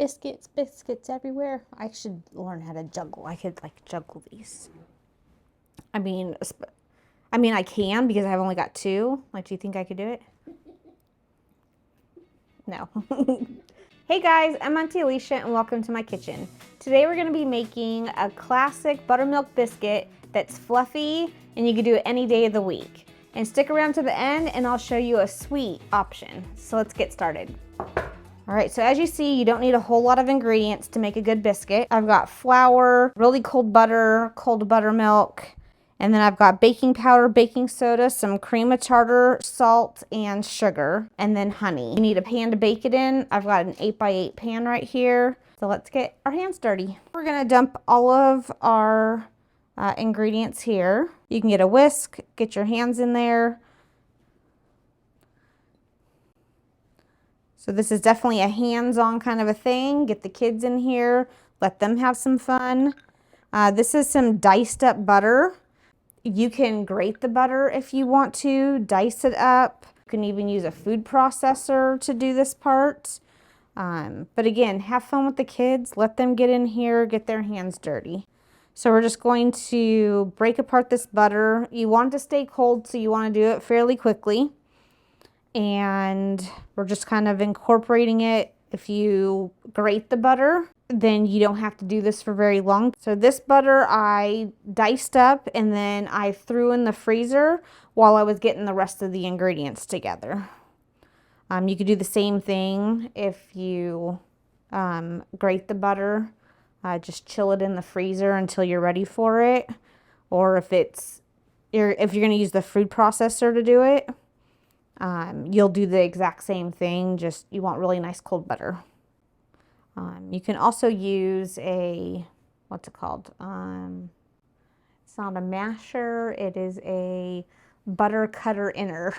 Biscuits, biscuits everywhere. I should learn how to juggle. I could like juggle these. I mean, I can because I've only got two. Like, do you think I could do it? No. Hey guys, I'm Auntie Alicia and welcome to my kitchen. Today we're going to be making a classic buttermilk biscuit that's fluffy and you can do it any day of the week. And stick around to the end and I'll show you a sweet option. So let's get started. All right, so as you see, you don't need a whole lot of ingredients to make a good biscuit. I've got flour, really cold butter, cold buttermilk, and then I've got baking powder, baking soda, some cream of tartar, salt, and sugar, and then honey. You need a pan to bake it in. I've got an 8x8 pan right here. So let's get our hands dirty. We're gonna dump all of our ingredients here. You can get a whisk, get your hands in there. So this is definitely a hands-on kind of a thing. Get the kids in here, let them have some fun. This is some diced up butter. You can grate the butter if you want to, dice it up. You can even use a food processor to do this part. But again, have fun with the kids. Let them get in here, get their hands dirty. So we're just going to break apart this butter. You want it to stay cold, so you want to do it fairly quickly. And we're just kind of incorporating it. If you grate the butter, then you don't have to do this for very long. So this butter I diced up and then I threw in the freezer while I was getting the rest of the ingredients together. You could do the same thing if you grate the butter. Just chill it in the freezer until you're ready for it. Or if you're going to use the food processor to do it, you'll do the exact same thing, just you want really nice cold butter. You can also use a, what's it called? It's not a masher, it is a butter cutter inner.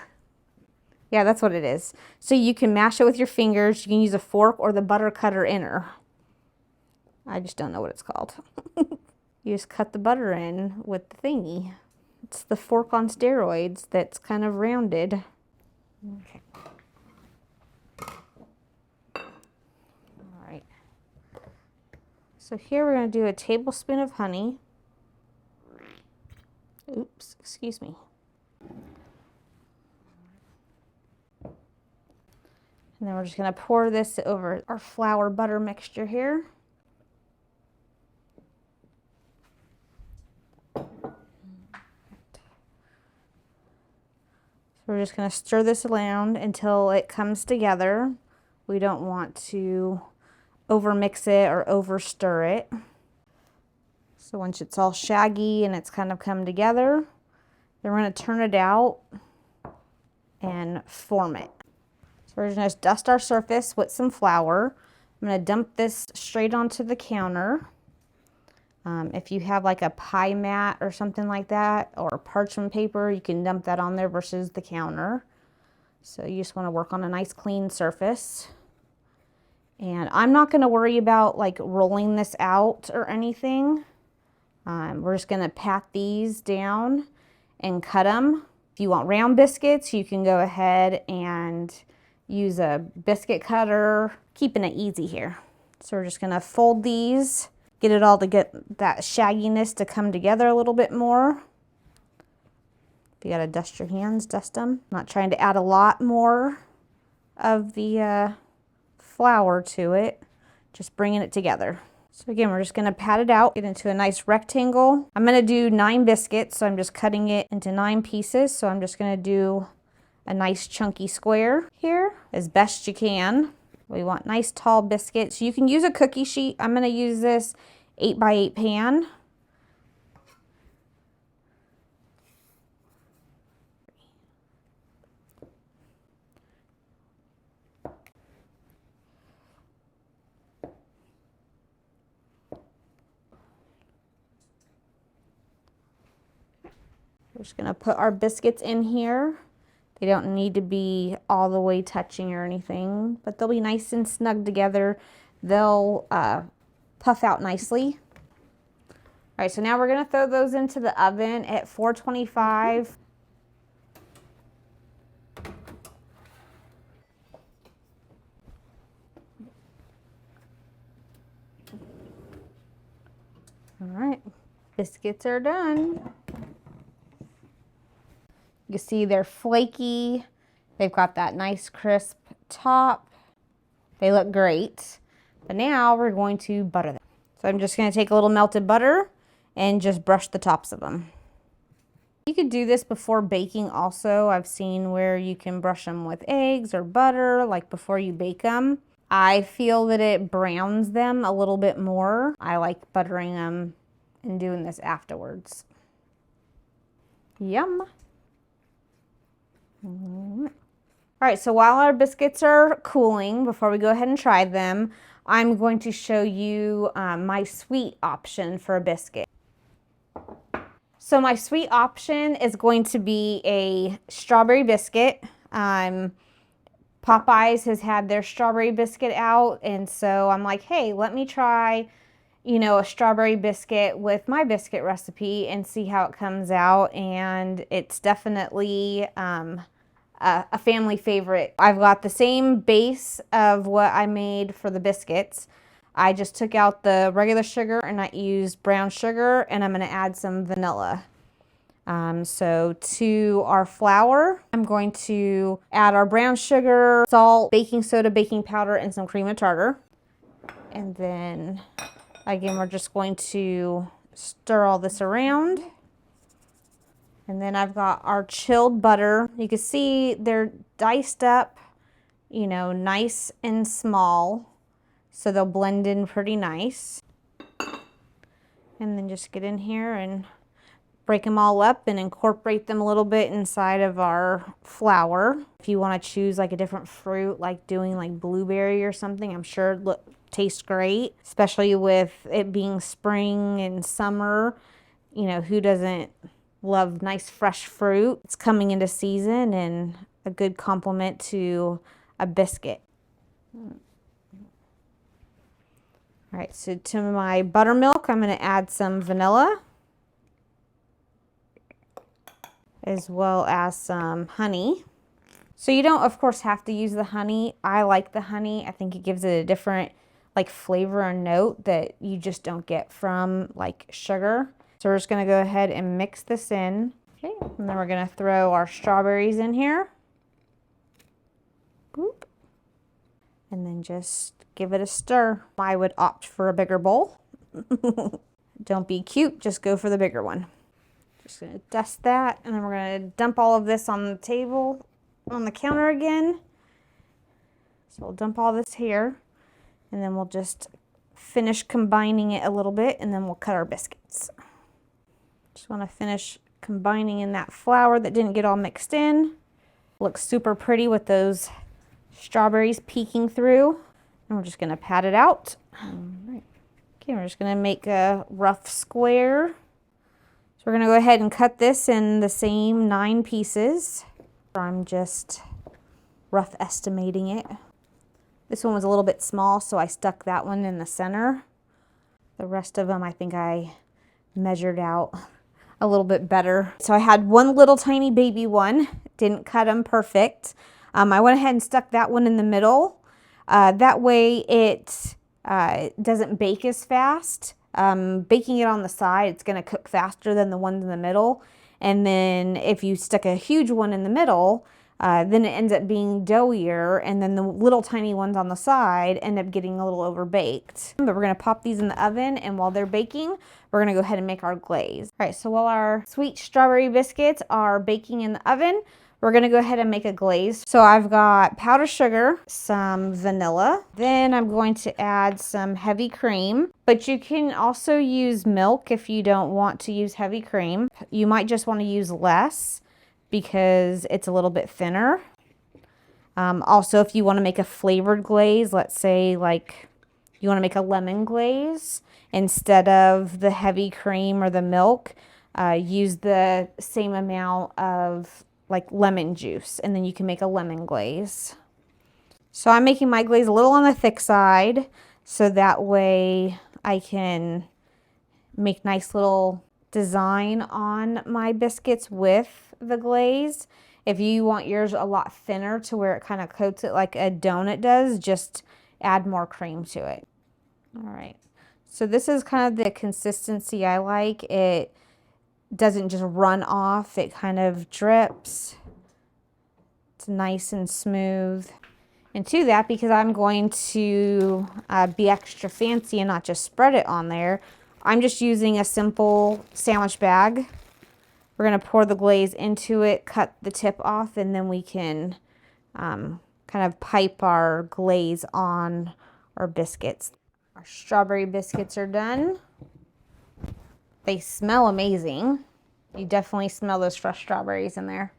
Yeah, that's what it is. So you can mash it with your fingers, you can use a fork or the butter cutter inner. I just don't know what it's called. You just cut the butter in with the thingy. It's the fork on steroids that's kind of rounded. Okay. All right. So here we're going to do a tablespoon of honey. Oops, excuse me. And then we're just going to pour this over our flour butter mixture here. We're just going to stir this around until it comes together. We don't want to overmix it or over stir it. So once it's all shaggy and it's kind of come together, then we're going to turn it out and form it. So we're going to dust our surface with some flour. I'm going to dump this straight onto the counter. If you have like a pie mat or something like that, or parchment paper, you can dump that on there versus the counter. So you just want to work on a nice clean surface. And I'm not going to worry about like rolling this out or anything. We're just going to pat these down and cut them. If you want round biscuits, you can go ahead and use a biscuit cutter, keeping it easy here. So we're just going to fold these. Get it all to get that shagginess to come together a little bit more. If you gotta dust your hands, dust them. I'm not trying to add a lot more of the flour to it, just bringing it together. So again, we're just gonna pat it out, get into a nice rectangle. I'm gonna do 9 biscuits, so I'm just cutting it into 9 pieces. So I'm just gonna do a nice chunky square here as best you can. We want nice tall biscuits. You can use a cookie sheet. I'm going to use this 8x8 pan. We're just going to put our biscuits in here. They don't need to be all the way touching or anything, but they'll be nice and snug together. They'll puff out nicely. All right, so now we're going to throw those into the oven at 425. All right, biscuits are done. You see they're flaky. They've got that nice crisp top. They look great. But now we're going to butter them. So I'm just going to take a little melted butter and just brush the tops of them. You could do this before baking also. I've seen where you can brush them with eggs or butter, like before you bake them. I feel that it browns them a little bit more. I like buttering them and doing this afterwards. Yum. All right, so while our biscuits are cooling, before we go ahead and try them, I'm going to show you my sweet option for a biscuit. So my sweet option is going to be a strawberry biscuit. Popeyes has had their strawberry biscuit out, and so I'm like, hey, let me try, you know, a strawberry biscuit with my biscuit recipe and see how it comes out. And it's definitely a family favorite. I've got the same base of what I made for the biscuits. I just took out the regular sugar and I used brown sugar, and I'm going to add some vanilla. So to our flour, I'm going to add our brown sugar, salt, baking soda, baking powder, and some cream of tartar. And then again, we're just going to stir all this around. And then I've got our chilled butter. You can see they're diced up, you know, nice and small. So they'll blend in pretty nice. And then just get in here and break them all up and incorporate them a little bit inside of our flour. If you want to choose like a different fruit, like doing like blueberry or something, I'm sure it tastes great, especially with it being spring and summer. You know, who doesn't love nice fresh fruit? It's coming into season and a good complement to a biscuit. All right, so to my buttermilk, I'm going to add some vanilla as well as some honey. So you don't, of course, have to use the honey. I like the honey. I think it gives it a different like flavor and note that you just don't get from like sugar. So we're just going to go ahead and mix this in. Okay, and then we're going to throw our strawberries in here. Boop. And then just give it a stir. I would opt for a bigger bowl. Don't be cute, just go for the bigger one. Just gonna dust that, and then we're gonna dump all of this on the table, on the counter again. So we'll dump all this here, and then we'll just finish combining it a little bit, and then we'll cut our biscuits. Just wanna finish combining in that flour that didn't get all mixed in. Looks super pretty with those strawberries peeking through. And we're just going to pat it out. All right. Okay, we're just going to make a rough square. So we're going to go ahead and cut this in the same 9 pieces. I'm just rough estimating it. This one was a little bit small, so I stuck that one in the center. The rest of them, I think I measured out a little bit better. So I had one little tiny baby one. Didn't cut them perfect. I went ahead and stuck that one in the middle. That way it doesn't bake as fast. Baking it on the side, it's going to cook faster than the ones in the middle. And then if you stick a huge one in the middle, then it ends up being doughier, and then the little tiny ones on the side end up getting a little overbaked. But we're going to pop these in the oven, and while they're baking, we're going to go ahead and make our glaze. All right, so while our sweet strawberry biscuits are baking in the oven, we're going to go ahead and make a glaze. So I've got powdered sugar, some vanilla, then I'm going to add some heavy cream, but you can also use milk if you don't want to use heavy cream. You might just want to use less because it's a little bit thinner. Also, if you want to make a flavored glaze, let's say like you want to make a lemon glaze, instead of the heavy cream or the milk, use the same amount of like lemon juice, and then you can make a lemon glaze. So I'm making my glaze a little on the thick side, so that way I can make nice little design on my biscuits with the glaze. If you want yours a lot thinner to where it kind of coats it like a donut does, just add more cream to it. All right, So this is kind of the consistency I like. It doesn't just run off, it kind of drips. It's nice and smooth. And to that, because I'm going to be extra fancy and not just spread it on there, I'm just using a simple sandwich bag. We're gonna pour the glaze into it, cut the tip off, and then we can kind of pipe our glaze on our biscuits. Our strawberry biscuits are done. They smell amazing. You definitely smell those fresh strawberries in there.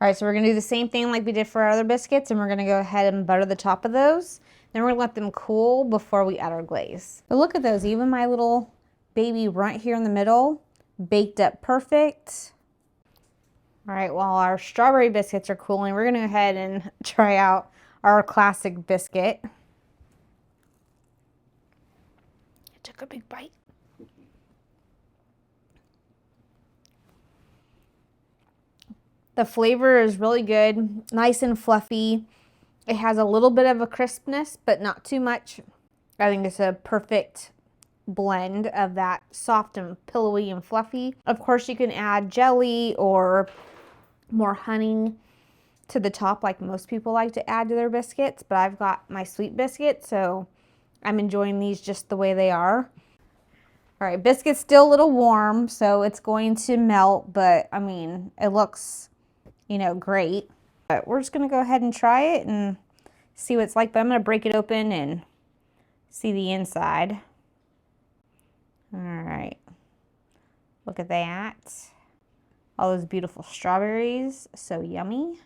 All right, so we're gonna do the same thing like we did for our other biscuits, and we're gonna go ahead and butter the top of those. Then we're gonna let them cool before we add our glaze. But look at those, even my little baby runt here in the middle, baked up perfect. All right, while our strawberry biscuits are cooling, we're gonna go ahead and try out our classic biscuit. I took a big bite. The flavor is really good, nice and fluffy. It has a little bit of a crispness, but not too much. I think it's a perfect blend of that soft and pillowy and fluffy. Of course, you can add jelly or more honey to the top like most people like to add to their biscuits, but I've got my sweet biscuit, so I'm enjoying these just the way they are. All right, biscuit's still a little warm, so it's going to melt, but I mean, it looks, you know, great. But we're just gonna go ahead and try it and see what it's like, but I'm gonna break it open and see the inside. All right, look at that. All those beautiful strawberries, so yummy.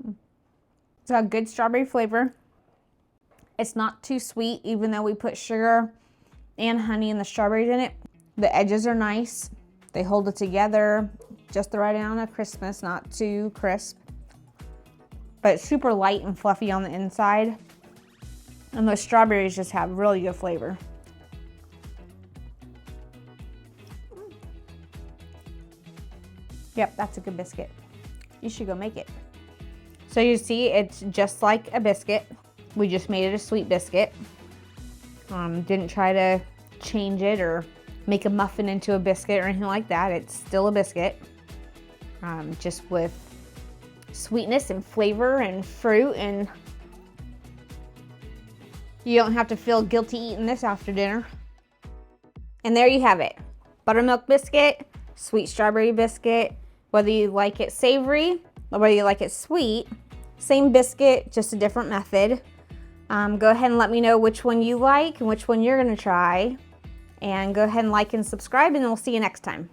It's got good strawberry flavor. It's not too sweet, even though we put sugar and honey and the strawberries in it. The edges are nice. They hold it together just the right amount of crispness, not too crisp. But it's super light and fluffy on the inside. And those strawberries just have really good flavor. Yep, that's a good biscuit. You should go make it. So you see, it's just like a biscuit. We just made it a sweet biscuit. Didn't try to change it or make a muffin into a biscuit or anything like that. It's still a biscuit, just with sweetness and flavor and fruit, and you don't have to feel guilty eating this after dinner. And there you have it. Buttermilk biscuit, sweet strawberry biscuit. Whether you like it savory or whether you like it sweet, same biscuit, just a different method. Go ahead and let me know which one you like and which one you're gonna try. And go ahead and like and subscribe, and we'll see you next time.